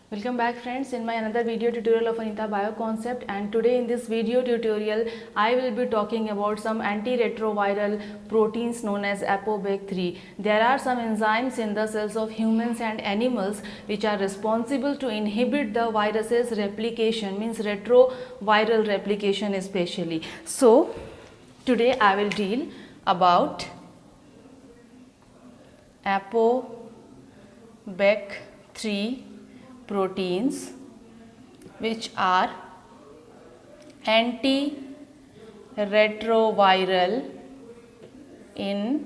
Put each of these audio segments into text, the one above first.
Welcome back friends in my another video tutorial of Anita Bio Concept, and today in this video tutorial I will be talking about some antiretroviral proteins known as ApoBec3. There are some enzymes in the cells of humans and animals which are responsible to inhibit the virus's replication, means retroviral replication especially. So today I will deal about ApoBec3 proteins which are antiretroviral in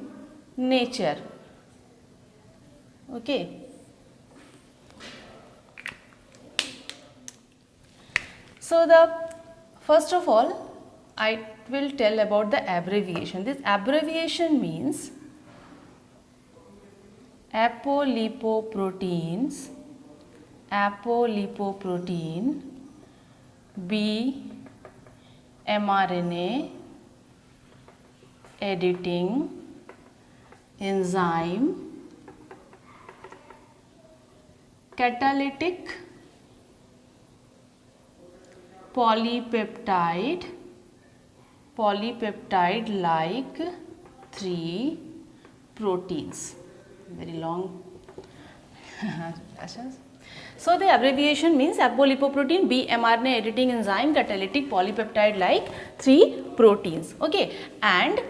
nature. Okay. So first of all I will tell about the abbreviation. This abbreviation means apolipoprotein B mRNA editing enzyme catalytic polypeptide like 3 proteins. Very long. So the abbreviation means apolipoprotein B mRNA editing enzyme catalytic polypeptide like 3 proteins. Okay, and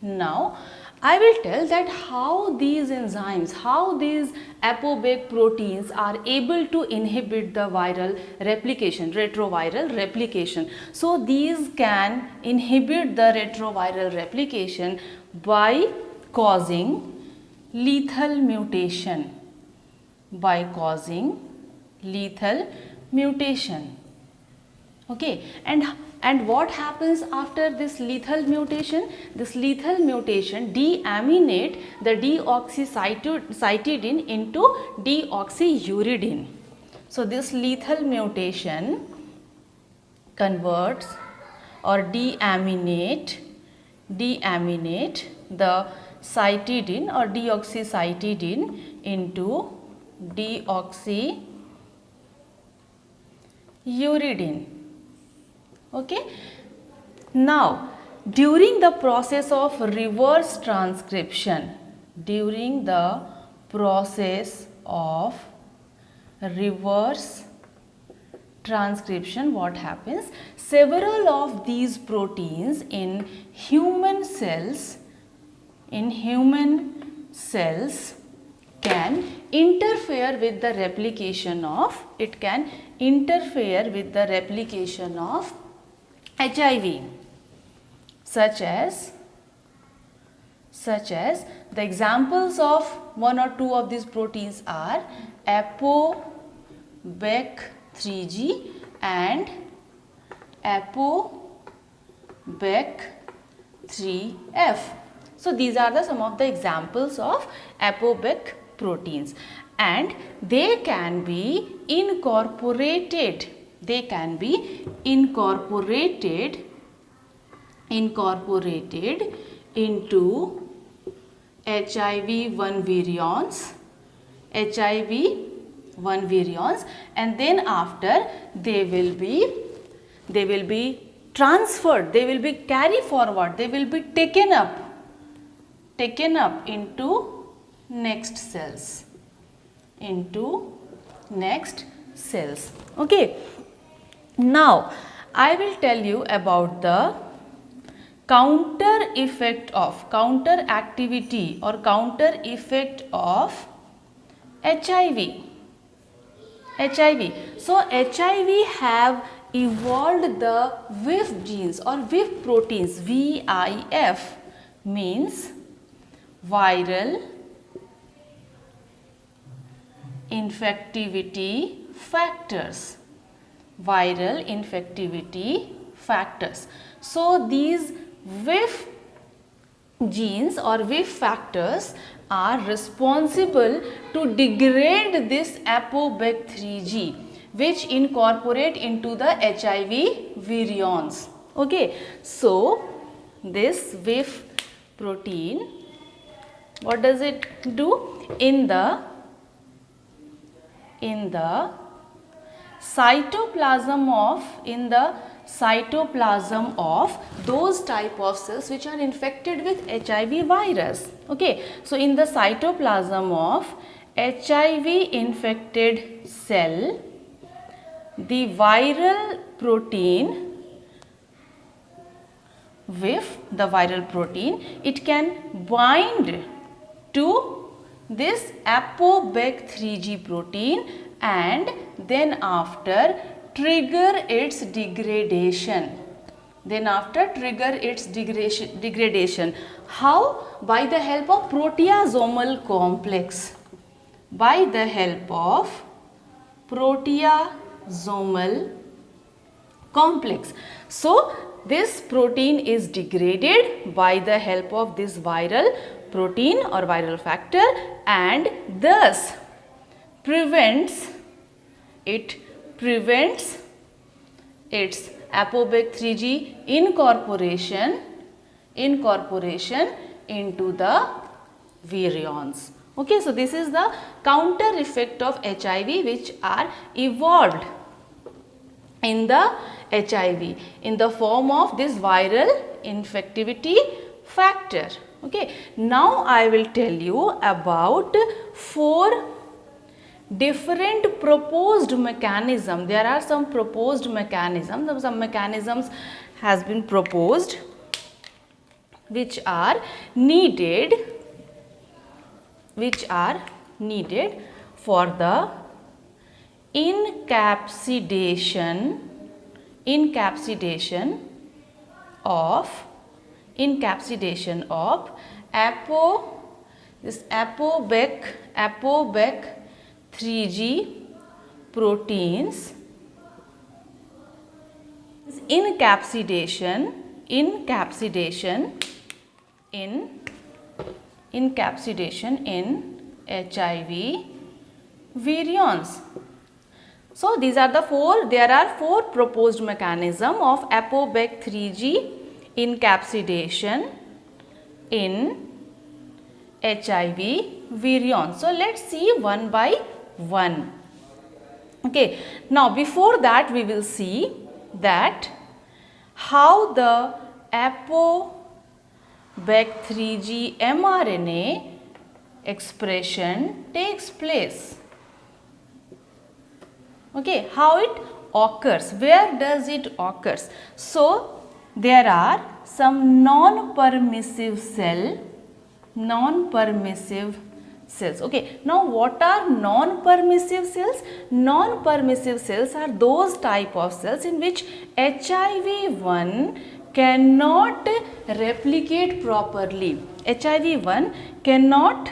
now I will tell that how these enzymes, how these ApoBec proteins are able to inhibit the viral replication, retroviral replication. So these can inhibit the retroviral replication by causing lethal mutation, Okay, and what happens after this lethal mutation? This lethal mutation deaminate the deoxycytidine into deoxyuridine. So this lethal mutation converts or deaminate the cytidine or deoxycytidine into deoxyuridine. Okay. Now during the process of reverse transcription, what happens? Several of these proteins in human cells can interfere with the replication of HIV, such as the examples of one or two of these proteins are ApoBec3G and ApoBec3F. So these are some of the examples of ApoBec proteins, and they can be incorporated into HIV1 virions, and then after they will be transferred, they will be carried forward, they will be taken up into next cells. Okay. Now I will tell you about the counter activity or counter effect of HIV. So HIV have evolved the VIF genes or VIF proteins. VIF means viral infectivity factors. So these VIF genes or VIF factors are responsible to degrade this ApoBec3G, which incorporate into the HIV virions. Okay, so this VIF protein, what does it do? in the cytoplasm of those type of cells which are infected with HIV virus. Okay, so in the cytoplasm of HIV infected cell, the viral protein, it can bind to this ApoBec3G protein and then after trigger its degradation. How? By the help of proteasomal complex. So this protein is degraded by the help of this viral protein or viral factor, and thus prevents its ApoBec3G incorporation into the virions. Okay, so this is the counter effect of HIV which are evolved in the HIV in the form of this viral infectivity factor. Okay, now I will tell you about 4 different proposed mechanism. There are some proposed mechanisms. Some mechanisms has been proposed which are needed for the encapsidation of ApoBec3G proteins. Encapsidation in HIV virions. So these are the 4. There are 4 proposed mechanism of ApoBec3G encapsidation in HIV virions. So let's see one by one. Okay, now before that we will see that how the ApoBec3G mRNA expression takes place. Okay, how it occurs, where does it occurs? So there are some non-permissive cells. Okay, now what are non-permissive cells? Non-permissive cells are those type of cells in which HIV-1 cannot replicate properly. HIV-1 cannot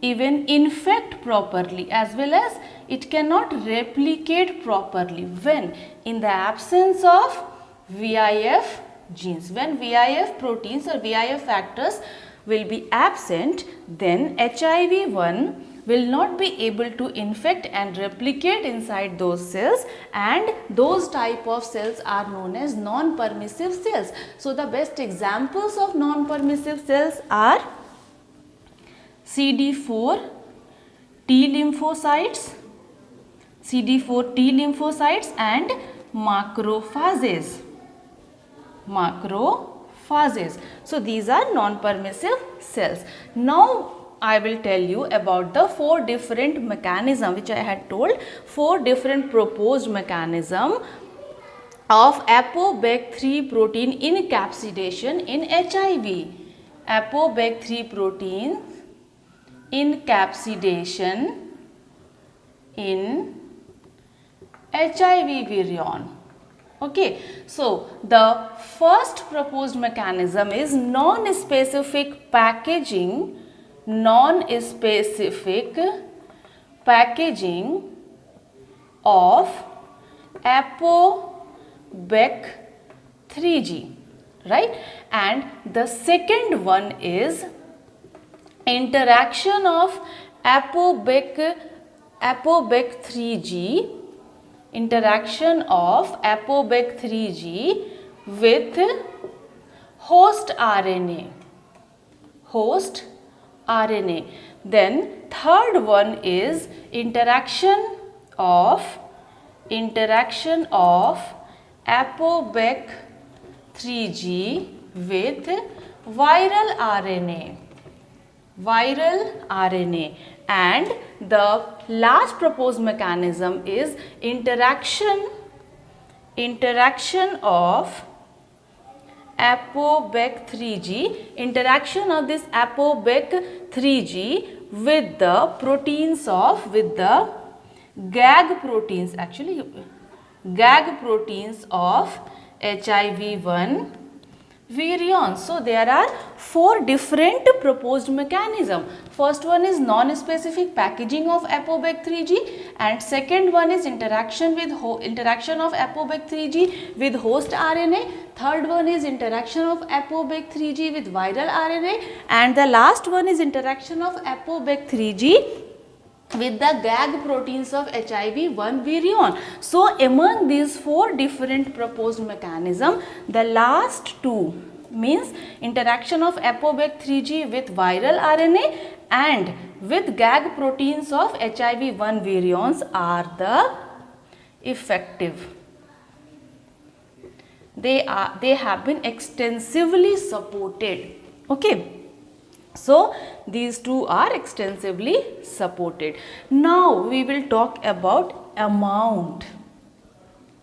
even infect properly, as well as it cannot replicate properly when in the absence of VIF genes. When VIF proteins or VIF factors will be absent, then HIV-1 will not be able to infect and replicate inside those cells, and those type of cells are known as non-permissive cells. So the best examples of non-permissive cells are CD4 T lymphocytes, and macrophages. So these are non-permissive cells. Now I will tell you about the 4 different mechanism which I had told, 4 different proposed mechanism of ApoBec3 protein encapsidation in HIV. ApoBec3 protein encapsidation in HIV virion. Okay, so the first proposed mechanism is non-specific packaging of ApoBec3G, right? And the second one is interaction of ApoBec3G with host RNA. Then third one is interaction of ApoBec 3G with viral RNA. And the last proposed mechanism is interaction of ApoBec 3G, interaction of this ApoBec 3G with the proteins with the gag proteins, actually gag proteins of HIV-1 virion. So there are 4 different proposed mechanism. First one is non-specific packaging of ApoBec 3G, and second one is interaction of ApoBec 3G with host RNA. Third one is interaction of ApoBec 3G with viral RNA, and the last one is interaction of ApoBec 3G with the gag proteins of HIV-1 virion. So among these 4 different proposed mechanism, the last 2 means interaction of ApoBec 3G with viral RNA and with gag proteins of HIV-1 virions are the effective. They have been extensively supported. Okay. So these 2 are extensively supported. Now we will talk about amount.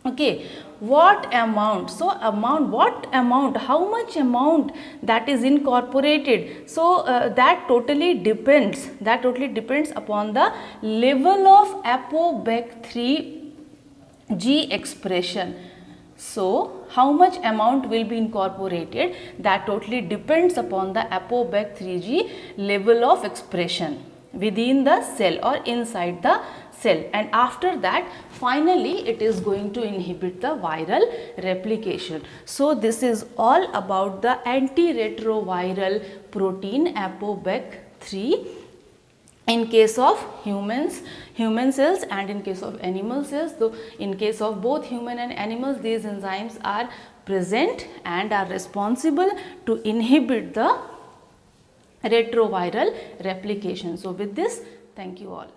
Okay, what amount? So what amount, how much amount that is incorporated? So that totally depends upon the level of ApoBec 3G expression. So how much amount will be incorporated, that totally depends upon the ApoBec 3G level of expression within the cell or inside the cell, and after that finally it is going to inhibit the viral replication. So this is all about the antiretroviral protein ApoBec 3 in case of human cells and in case of animal cells. So in case of both human and animals, these enzymes are present and are responsible to inhibit the retroviral replication. So with this, thank you all.